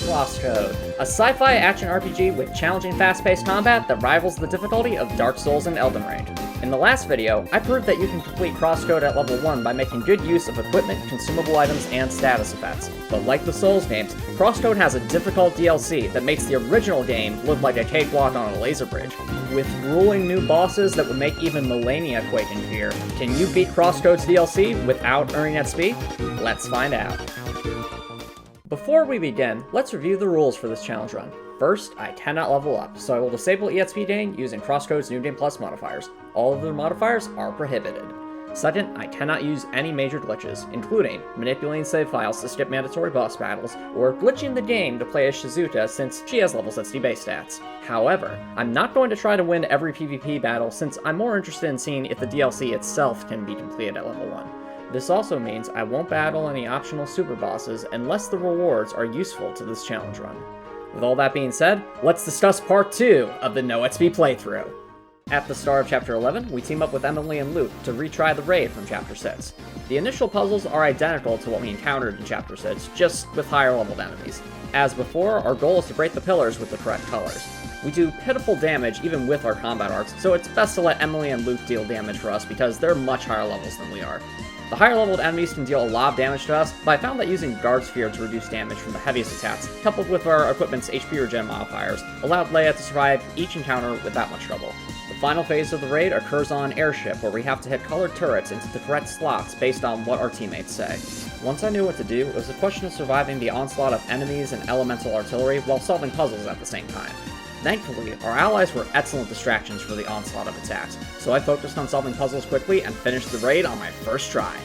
CrossCode, a sci-fi action RPG with challenging fast-paced combat that rivals the difficulty of Dark Souls and Elden Ring. In the last video, I proved that you can complete CrossCode at level 1 by making good use of equipment, consumable items, and status effects. But like the Souls games, CrossCode has a difficult DLC that makes the original game look like a cakewalk on a laser bridge. With grueling new bosses that would make even Malenia quake in fear, can you beat CrossCode's DLC without earning XP? Let's find out. Before we begin, let's review the rules for this challenge run. First, I cannot level up, so I will disable EXP gain using CrossCode's New Game Plus modifiers. All other modifiers are prohibited. Second, I cannot use any major glitches, including manipulating save files to skip mandatory boss battles, or glitching the game to play as Shizuka since she has level 60 base stats. However, I'm not going to try to win every PvP battle since I'm more interested in seeing if the DLC itself can be completed at level 1. This also means I won't battle any optional super bosses unless the rewards are useful to this challenge run. With all that being said, let's discuss part 2 of the No XP playthrough. At the start of Chapter 11, we team up with Emily and Luke to retry the raid from Chapter 6. The initial puzzles are identical to what we encountered in Chapter 6, just with higher leveled enemies. As before, our goal is to break the pillars with the correct colors. We do pitiful damage even with our combat arts, so it's best to let Emily and Luke deal damage for us because they're much higher levels than we are. The higher leveled enemies can deal a lot of damage to us, but I found that using Guard Sphere to reduce damage from the heaviest attacks, coupled with our equipment's HP regen modifiers, allowed Leia to survive each encounter without much trouble. The final phase of the raid occurs on an airship where we have to hit colored turrets into the correct slots based on what our teammates say. Once I knew what to do, it was a question of surviving the onslaught of enemies and elemental artillery while solving puzzles at the same time. Thankfully, our allies were excellent distractions for the onslaught of attacks, so I focused on solving puzzles quickly and finished the raid on my first try.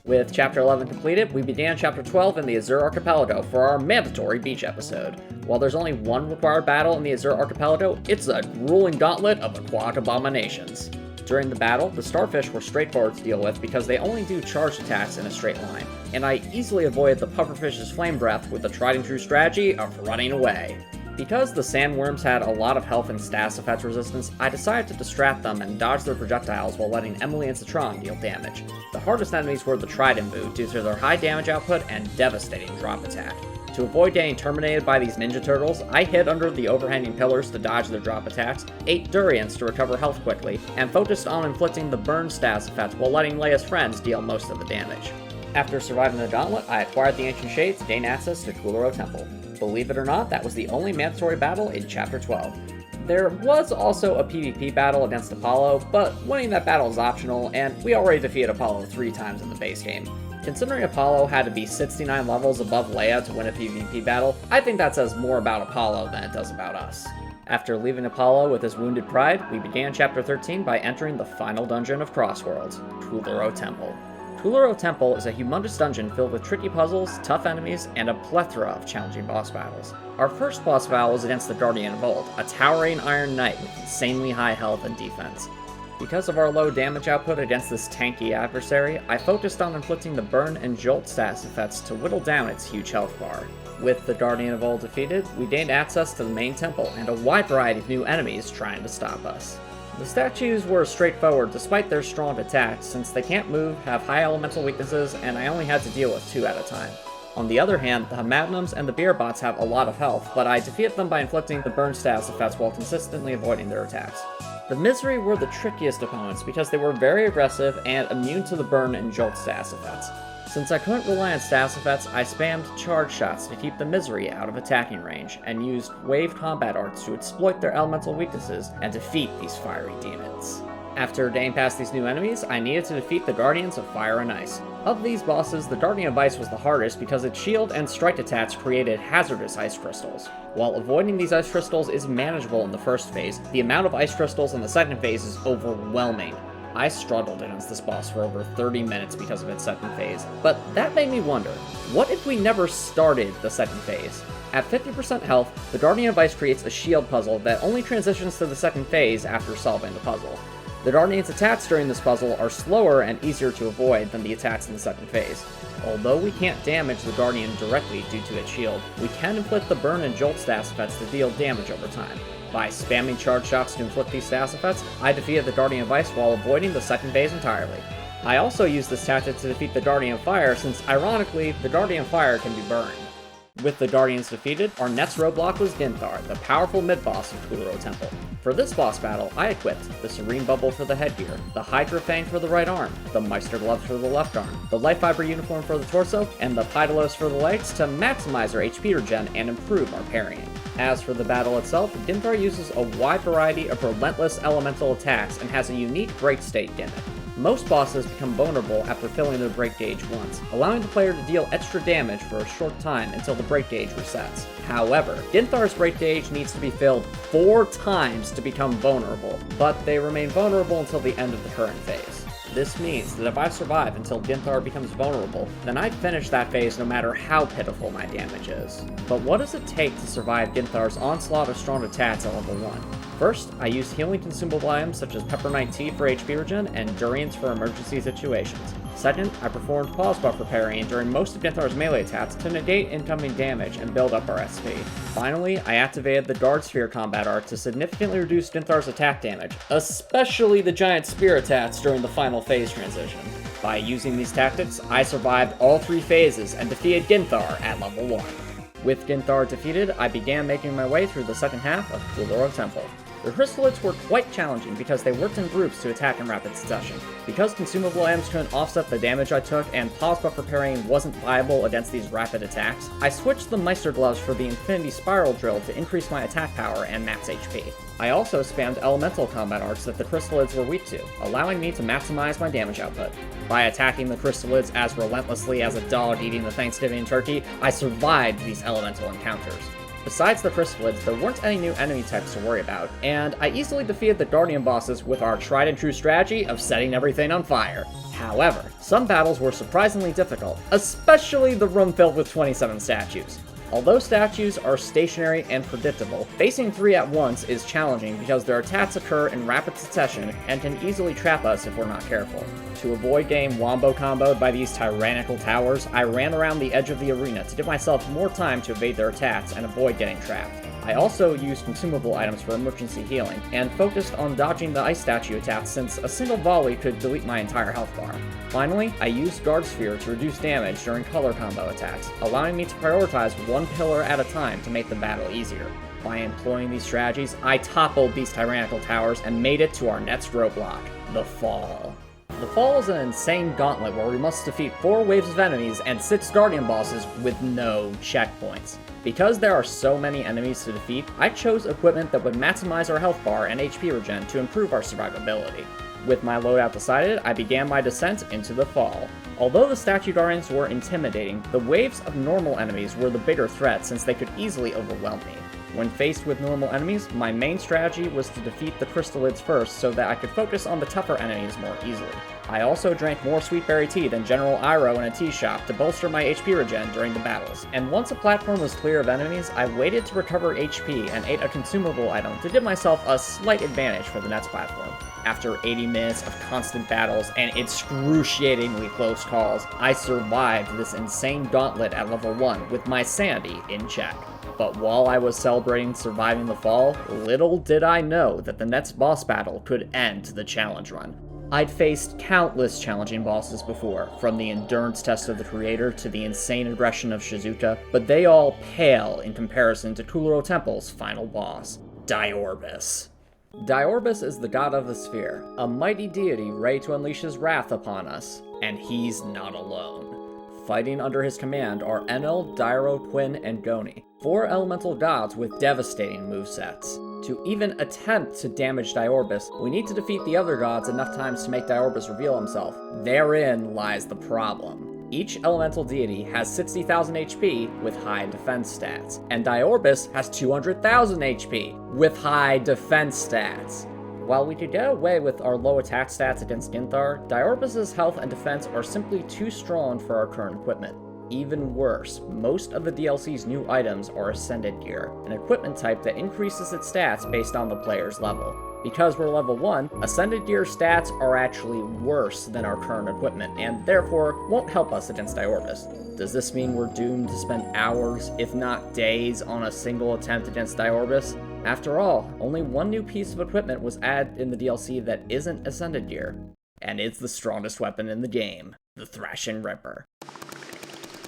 With Chapter 11 completed, we began Chapter 12 in the Azure Archipelago for our mandatory beach episode. While there's only one required battle in the Azure Archipelago, it's a grueling gauntlet of aquatic abominations. During the battle, the starfish were straightforward to deal with because they only do charged attacks in a straight line, and I easily avoided the pufferfish's flame breath with the tried and true strategy of running away. Because the sandworms had a lot of health and status effect resistance, I decided to distract them and dodge their projectiles while letting Emily and Citron deal damage. The hardest enemies were the Trident Boo due to their high damage output and devastating drop attack. To avoid getting terminated by these ninja turtles, I hid under the overhanging pillars to dodge their drop attacks, ate durians to recover health quickly, and focused on inflicting the burn status effect while letting Leia's friends deal most of the damage. After surviving the gauntlet, I acquired the Ancient Shade to gain access to Kuluro Temple. Believe it or not, that was the only mandatory battle in Chapter 12. There was also a PvP battle against Apollo, but winning that battle is optional, and we already defeated Apollo 3 times in the base game. Considering Apollo had to be 69 levels above Leia to win a PvP battle, I think that says more about Apollo than it does about us. After leaving Apollo with his wounded pride, we began Chapter 13 by entering the final dungeon of CrossWorlds, Kuluro Temple. Kuluro Temple is a humongous dungeon filled with tricky puzzles, tough enemies, and a plethora of challenging boss battles. Our first boss battle was against the Guardian of Old, a towering Iron Knight with insanely high health and defense. Because of our low damage output against this tanky adversary, I focused on inflicting the Burn and Jolt status effects to whittle down its huge health bar. With the Guardian of Old defeated, we gained access to the main temple and a wide variety of new enemies trying to stop us. The statues were straightforward despite their strong attacks, since they can't move, have high elemental weaknesses, and I only had to deal with 2 at a time. On the other hand, the Hamadnums and the Birbs have a lot of health, but I defeated them by inflicting the burn status effects while consistently avoiding their attacks. The Misery were the trickiest opponents because they were very aggressive and immune to the burn and jolt status effects. Since I couldn't rely on status effects, I spammed charge shots to keep the Misery out of attacking range, and used wave combat arts to exploit their elemental weaknesses and defeat these fiery demons. After getting past these new enemies, I needed to defeat the Guardians of Fire and Ice. Of these bosses, the Guardian of Ice was the hardest because its shield and strike attacks created hazardous ice crystals. While avoiding these ice crystals is manageable in the first phase, the amount of ice crystals in the second phase is overwhelming. I struggled against this boss for over 30 minutes because of its second phase, but that made me wonder, what if we never started the second phase? At 50% health, the Guardian of Ice creates a shield puzzle that only transitions to the second phase after solving the puzzle. The Guardian's attacks during this puzzle are slower and easier to avoid than the attacks in the second phase. Although we can't damage the Guardian directly due to its shield, we can inflict the Burn and Jolt status effects to deal damage over time. By spamming charge shots to inflict these status effects, I defeated the Guardian of Ice while avoiding the second phase entirely. I also used this tactic to defeat the Guardian of Fire since, ironically, the Guardian of Fire can be burned. With the Guardians defeated, our next roadblock was Gynthar, the powerful mid-boss of Kuluro Temple. For this boss battle, I equipped the Serene Bubble for the headgear, the Hydra Fang for the right arm, the Meister Gloves for the left arm, the Light Fiber Uniform for the torso, and the Pydalos for the legs to maximize our HP regen and improve our parrying. As for the battle itself, Gynthar uses a wide variety of relentless elemental attacks and has a unique break state gimmick. Most bosses become vulnerable after filling their break gauge once, allowing the player to deal extra damage for a short time until the break gauge resets. However, Gynthar's break gauge needs to be filled 4 times to become vulnerable, but they remain vulnerable until the end of the current phase. This means that if I survive until Gynthar becomes vulnerable, then I finish that phase no matter how pitiful my damage is. But what does it take to survive Gynthar's onslaught of strong attacks at level 1? First, I used healing consumable items such as Peppermint Tea for HP regen and Durians for emergency situations. Second, I performed pause buffer parrying during most of Ginthar's melee attacks to negate incoming damage and build up our SP. Finally, I activated the Guard Sphere combat art to significantly reduce Ginthar's attack damage, especially the giant spear attacks during the final phase transition. By using these tactics, I survived all 3 phases and defeated Gynthar at level 1. With Gynthar defeated, I began making my way through the second half of Kuluro Temple. The Chrysalids were quite challenging because they worked in groups to attack in rapid succession. Because consumable items couldn't offset the damage I took and pause buffer parrying wasn't viable against these rapid attacks, I switched the Meister Gloves for the Infinity Spiral Drill to increase my attack power and max HP. I also spammed elemental combat arts that the Chrysalids were weak to, allowing me to maximize my damage output. By attacking the Chrysalids as relentlessly as a dog eating the Thanksgiving turkey, I survived these elemental encounters. Besides the Chrysalids, there weren't any new enemy types to worry about, and I easily defeated the Guardian bosses with our tried and true strategy of setting everything on fire. However, some battles were surprisingly difficult, especially the room filled with 27 statues. Although statues are stationary and predictable, facing 3 at once is challenging because their attacks occur in rapid succession and can easily trap us if we're not careful. To avoid getting wombo comboed by these tyrannical towers, I ran around the edge of the arena to give myself more time to evade their attacks and avoid getting trapped. I also used consumable items for emergency healing, and focused on dodging the ice statue attacks since a single volley could delete my entire health bar. Finally, I used Guard Sphere to reduce damage during color combo attacks, allowing me to prioritize one pillar at a time to make the battle easier. By employing these strategies, I toppled these tyrannical towers and made it to our next roadblock, the Fall. The Fall is an insane gauntlet where we must defeat 4 waves of enemies and 6 Guardian bosses with no checkpoints. Because there are so many enemies to defeat, I chose equipment that would maximize our health bar and HP regen to improve our survivability. With my loadout decided, I began my descent into the Fall. Although the Statue Guardians were intimidating, the waves of normal enemies were the bigger threat since they could easily overwhelm me. When faced with normal enemies, my main strategy was to defeat the Chrysalids first so that I could focus on the tougher enemies more easily. I also drank more sweet berry tea than General Iroh in a tea shop to bolster my HP regen during the battles. And once a platform was clear of enemies, I waited to recover HP and ate a consumable item to give myself a slight advantage for the next platform. After 80 minutes of constant battles and excruciatingly close calls, I survived this insane gauntlet at level 1 with my sanity in check. But while I was celebrating surviving the Fall, little did I know that the next boss battle could end the challenge run. I'd faced countless challenging bosses before, from the endurance test of the creator to the insane aggression of Shizuka, but they all pale in comparison to Kuluro Temple's final boss, Di'Orbis. Di'Orbis is the god of the sphere, a mighty deity ready to unleash his wrath upon us, and he's not alone. Fighting under his command are Enel, Dairo, Quinn, and Goni, 4 elemental gods with devastating movesets. To even attempt to damage Di'Orbis, we need to defeat the other gods enough times to make Di'Orbis reveal himself. Therein lies the problem. Each elemental deity has 60,000 HP with high defense stats, and Di'Orbis has 200,000 HP with high defense stats. While we could get away with our low attack stats against Gynthar, Di'Orbis' health and defense are simply too strong for our current equipment. Even worse, most of the DLC's new items are Ascended Gear, an equipment type that increases its stats based on the player's level. Because we're level 1, Ascended Gear stats are actually worse than our current equipment, and therefore won't help us against Di'Orbis. Does this mean we're doomed to spend hours, if not days, on a single attempt against Di'Orbis? After all, only one new piece of equipment was added in the DLC that isn't Ascended Gear, and it's the strongest weapon in the game, the Thrashing Ripper.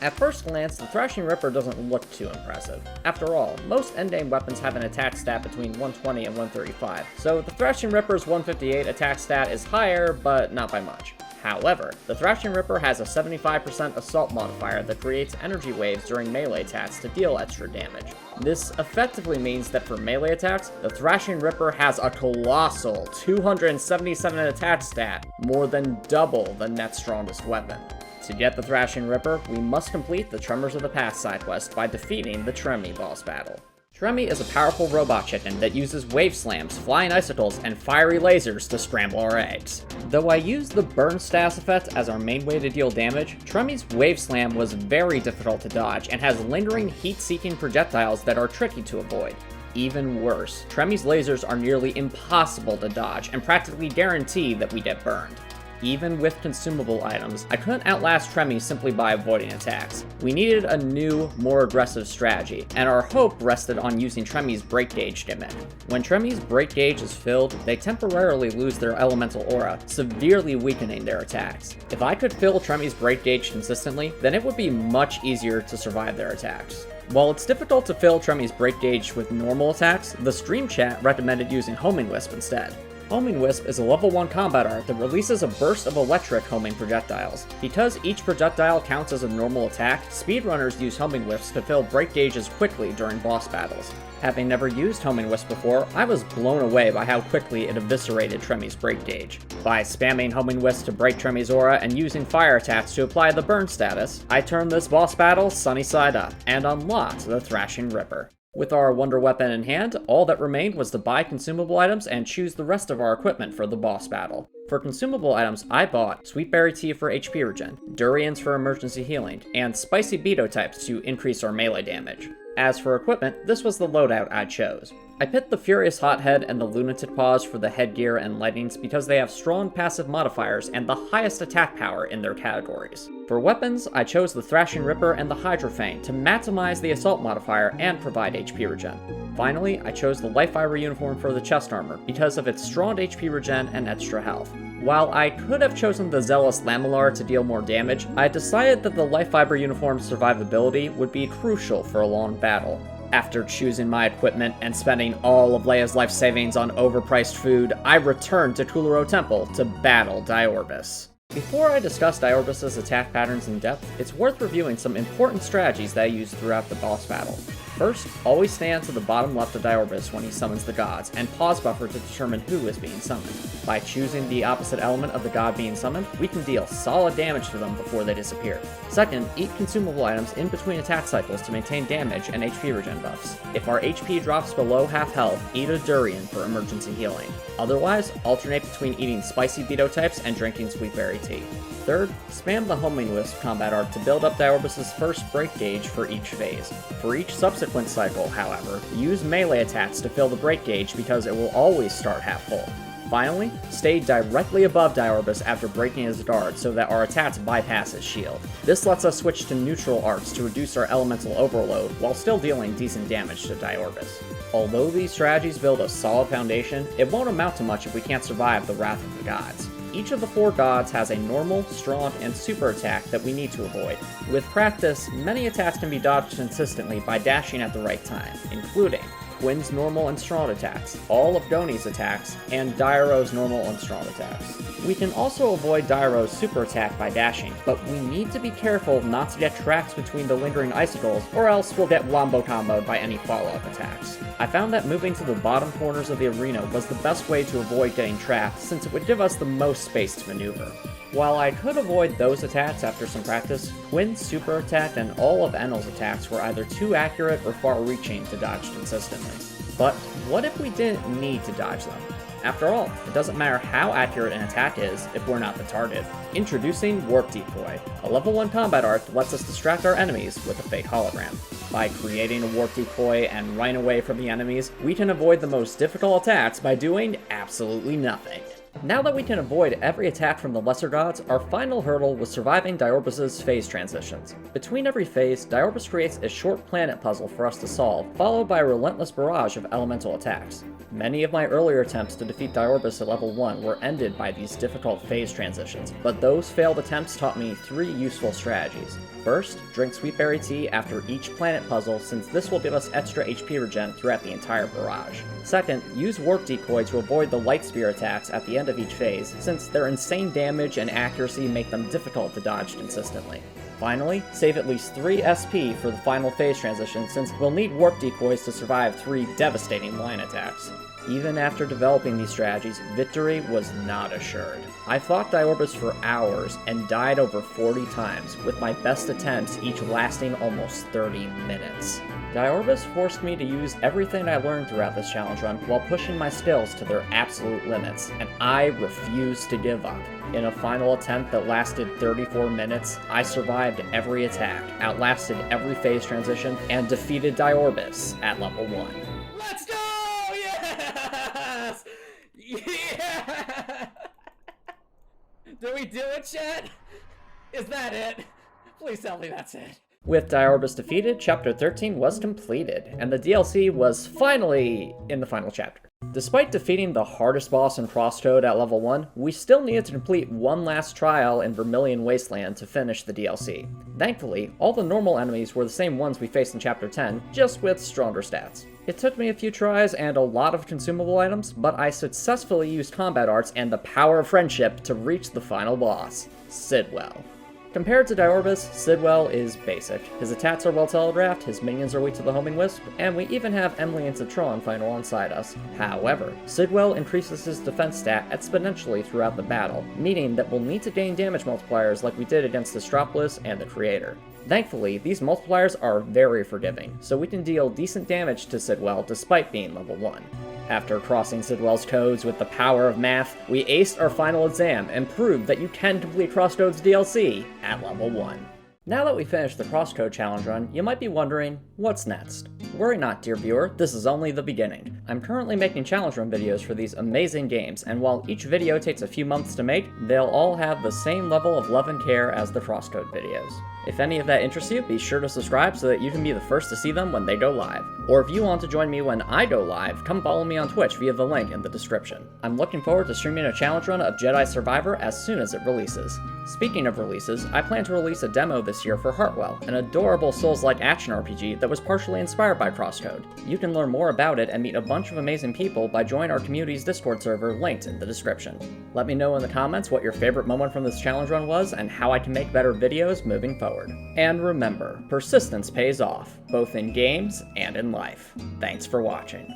At first glance, the Thrashing Ripper doesn't look too impressive. After all, most endgame weapons have an attack stat between 120 and 135, so the Thrashing Ripper's 158 attack stat is higher, but not by much. However, the Thrashing Ripper has a 75% assault modifier that creates energy waves during melee attacks to deal extra damage. This effectively means that for melee attacks, the Thrashing Ripper has a colossal 277 attack stat, more than double the next strongest weapon. To get the Thrashing Ripper, we must complete the Tremors of the Past side quest by defeating the Tremmy boss battle. Tremmy is a powerful robot chicken that uses wave slams, flying icicles, and fiery lasers to scramble our eggs. Though I used the burn status effect as our main way to deal damage, Tremmy's wave slam was very difficult to dodge and has lingering heat-seeking projectiles that are tricky to avoid. Even worse, Tremmy's lasers are nearly impossible to dodge and practically guarantee that we get burned. Even with consumable items, I couldn't outlast Tremmy simply by avoiding attacks. We needed a new, more aggressive strategy, and our hope rested on using Tremmy's break gauge gimmick. When Tremmy's break gauge is filled, they temporarily lose their elemental aura, severely weakening their attacks. If I could fill Tremmy's break gauge consistently, then it would be much easier to survive their attacks. While it's difficult to fill Tremmy's break gauge with normal attacks, the stream chat recommended using Homing Wisp instead. Homing Wisp is a level 1 combat art that releases a burst of electric homing projectiles. Because each projectile counts as a normal attack, speedrunners use Homing Wisps to fill break gauges quickly during boss battles. Having never used Homing Wisp before, I was blown away by how quickly it eviscerated Tremmy's break gauge. By spamming Homing Wisp to break Tremmy's aura and using fire attacks to apply the burn status, I turned this boss battle sunny side up and unlocked the Thrashing Ripper. With our wonder weapon in hand, all that remained was to buy consumable items and choose the rest of our equipment for the boss battle. For consumable items, I bought Sweetberry Tea for HP regen, Durians for emergency healing, and Spicy Beto types to increase our melee damage. As for equipment, this was the loadout I chose. I picked the Furious Hothead and the Lunatic Paws for the headgear and leggings because they have strong passive modifiers and the highest attack power in their categories. For weapons, I chose the Thrashing Ripper and the Hydra Fang to maximize the assault modifier and provide HP regen. Finally, I chose the Life Fiber uniform for the chest armor because of its strong HP regen and extra health. While I could have chosen the Zealous Lamellar to deal more damage, I decided that the Life Fiber uniform's survivability would be crucial for a long battle. After choosing my equipment and spending all of Leia's life savings on overpriced food, I returned to Kuluro Temple to battle Di'Orbis. Before I discuss Di'Orbis' attack patterns in depth, it's worth reviewing some important strategies that I used throughout the boss battle. First, always stand to the bottom left of Di'Orbis when he summons the gods, and pause buffer to determine who is being summoned. By choosing the opposite element of the god being summoned, we can deal solid damage to them before they disappear. Second, eat consumable items in between attack cycles to maintain damage and HP regen buffs. If our HP drops below half health, eat a durian for emergency healing. Otherwise, alternate between eating spicy Beto types and drinking Sweetberry Tea. Third, spam the Homing Wisp combat art to build up Di'Orbis' first break gauge for each phase. For each subsequent cycle, however, use melee attacks to fill the break gauge because it will always start half full. Finally, stay directly above Di'Orbis after breaking his guard so that our attacks bypass his shield. This lets us switch to neutral arts to reduce our elemental overload while still dealing decent damage to Di'Orbis. Although these strategies build a solid foundation, it won't amount to much if we can't survive the wrath of the gods. Each of the 4 gods has a normal, strong, and super attack that we need to avoid. With practice, many attacks can be dodged consistently by dashing at the right time, including Gwyn's normal and strong attacks, all of Goni's attacks, and Dairo's normal and strong attacks. We can also avoid Dairo's super attack by dashing, but we need to be careful not to get trapped between the lingering icicles, or else we'll get wombo comboed by any follow-up attacks. I found that moving to the bottom corners of the arena was the best way to avoid getting trapped, since it would give us the most space to maneuver. While I could avoid those attacks after some practice, Gwyn's super attack and all of Enel's attacks were either too accurate or far-reaching to dodge consistently. But what if we didn't need to dodge them? After all, it doesn't matter how accurate an attack is if we're not the target. Introducing Warp Decoy, a level 1 combat art that lets us distract our enemies with a fake hologram. By creating a Warp Decoy and running away from the enemies, we can avoid the most difficult attacks by doing absolutely nothing. Now that we can avoid every attack from the lesser gods, our final hurdle was surviving Di'Orbis' phase transitions. Between every phase, Di'Orbis creates a short planet puzzle for us to solve, followed by a relentless barrage of elemental attacks. Many of my earlier attempts to defeat Di'Orbis at level 1 were ended by these difficult phase transitions, but those failed attempts taught me 3 useful strategies. First, drink sweet berry tea after each planet puzzle, since this will give us extra HP regen throughout the entire barrage. Second, use warp decoy to avoid the light spear attacks at the end of each phase, since their insane damage and accuracy make them difficult to dodge consistently. Finally, save at least 3 SP for the final phase transition, since we'll need warp decoys to survive 3 devastating line attacks. Even after developing these strategies, victory was not assured. I fought Di'Orbis for hours and died over 40 times, with my best attempts each lasting almost 30 minutes. Di'Orbis forced me to use everything I learned throughout this challenge run while pushing my skills to their absolute limits, and I refused to give up. In a final attempt that lasted 34 minutes, I survived every attack, outlasted every phase transition, and defeated Di'Orbis at level 1. Let's go! Yes! Yeah! Did we do it, chat? Is that it? Please tell me that's it. With Di'Orbis defeated, Chapter 13 was completed, and the DLC was finally in the final chapter. Despite defeating the hardest boss in CrossCode at level 1, we still needed to complete one last trial in Vermilion Wasteland to finish the DLC. Thankfully, all the normal enemies were the same ones we faced in Chapter 10, just with stronger stats. It took me a few tries and a lot of consumable items, but I successfully used combat arts and the power of friendship to reach the final boss, Sidwell. Compared to Di'Orbis, Sidwell is basic. His attacks are well telegraphed, his minions are weak to the homing wisp, and we even have Emily and Citron fighting alongside us. However, Sidwell increases his defense stat exponentially throughout the battle, meaning that we'll need to gain damage multipliers like we did against Astropolis and the Creator. Thankfully, these multipliers are very forgiving, so we can deal decent damage to Sidwell despite being level 1. After crossing Sidwell's codes with the power of math, we aced our final exam and proved that you can complete CrossCode's DLC at level 1. Now that we finished the CrossCode challenge run, you might be wondering, what's next? Worry not, dear viewer, this is only the beginning. I'm currently making challenge run videos for these amazing games, and while each video takes a few months to make, they'll all have the same level of love and care as the CrossCode videos. If any of that interests you, be sure to subscribe so that you can be the first to see them when they go live. Or if you want to join me when I go live, come follow me on Twitch via the link in the description. I'm looking forward to streaming a challenge run of Jedi Survivor as soon as it releases. Speaking of releases, I plan to release a demo this year for Heartwell, an adorable Souls-like action RPG that was partially inspired by CrossCode. You can learn more about it and meet a bunch of amazing people by joining our community's Discord server linked in the description. Let me know in the comments what your favorite moment from this challenge run was and how I can make better videos moving forward. And remember, persistence pays off, both in games and in life. Thanks for watching.